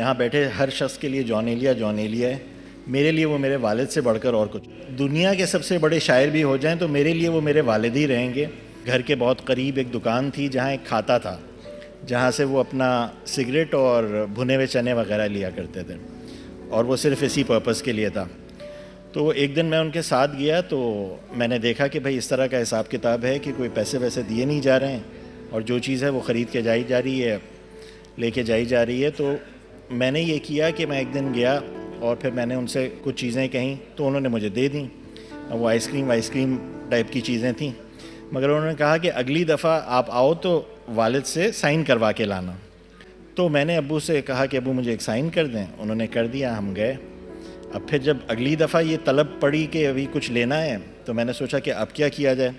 یہاں بیٹھے ہر شخص کے لیے جان ایلیا ہے، میرے لیے وہ میرے والد سے بڑھ کر اور کچھ. دنیا کے سب سے بڑے شاعر بھی ہو جائیں تو میرے لیے وہ میرے والد ہی رہیں گے. گھر کے بہت قریب ایک دکان تھی جہاں ایک کھاتا تھا، جہاں سے وہ اپنا سگریٹ اور بھنے ہوئے چنے وغیرہ لیا کرتے تھے، اور وہ صرف اسی پرپس کے لیے تھا. تو ایک دن میں ان کے ساتھ گیا تو میں نے دیکھا کہ بھائی اس طرح کا حساب کتاب ہے کہ کوئی پیسے ویسے دیے نہیں جا رہے ہیں، اور جو چیز ہے وہ خرید کے جائی جا رہی ہے، لے کے جائی جا رہی ہے. تو میں نے یہ کیا کہ میں ایک دن گیا اور پھر میں نے ان سے کچھ چیزیں کہیں تو انہوں نے مجھے دے دیں. وہ آئس کریم ٹائپ کی چیزیں تھیں، مگر انہوں نے کہا کہ اگلی دفعہ آپ آؤ تو والد سے سائن کروا کے لانا. تو میں نے ابو سے کہا کہ ابو مجھے ایک سائن کر دیں. انہوں نے کر دیا، ہم گئے. اب پھر جب اگلی دفعہ یہ طلب پڑی کہ ابھی کچھ لینا ہے تو میں نے سوچا کہ اب کیا کیا جائے.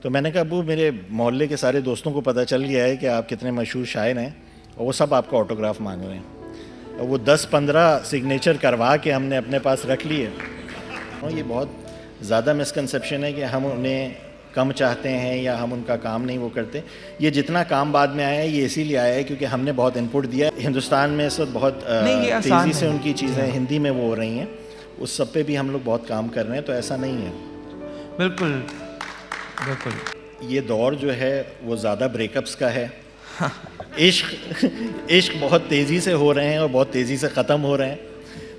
تو میں نے کہا ابو میرے محلے کے سارے دوستوں کو پتہ چل گیا ہے کہ آپ کتنے مشہور شاعر ہیں، اور وہ سب آپ کا آٹوگراف مانگ رہے ہیں. اور وہ 10-15 سگنیچر کروا کے ہم نے اپنے پاس رکھ لیے. یہ بہت زیادہ مسکنسیپشن ہے کہ ہم انہیں کم چاہتے ہیں یا ہم ان کا کام نہیں وہ کرتے. یہ جتنا کام بعد میں آیا ہے یہ اسی لیے آیا ہے کیونکہ ہم نے بہت انپٹ دیا ہے. ہندوستان میں اس وقت بہت تیزی سے ان کی چیزیں ہندی میں وہ ہو رہی ہیں، اس سب پہ بھی ہم لوگ بہت کام کر رہے ہیں. تو ایسا نہیں ہے. بالکل بالکل. یہ دور جو ہے وہ زیادہ بریک اپس کا ہے. عشق بہت تیزی سے ہو رہے ہیں اور بہت تیزی سے ختم ہو رہے ہیں.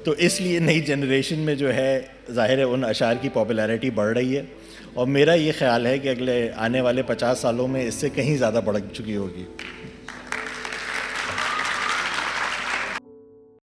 تو اس لیے نئی جنریشن میں جو ہے ظاہر ہے ان اشعار کی پاپولیرٹی بڑھ رہی ہے، اور میرا یہ خیال ہے کہ اگلے آنے والے 50 سالوں میں اس سے کہیں زیادہ بڑھ چکی ہوگی.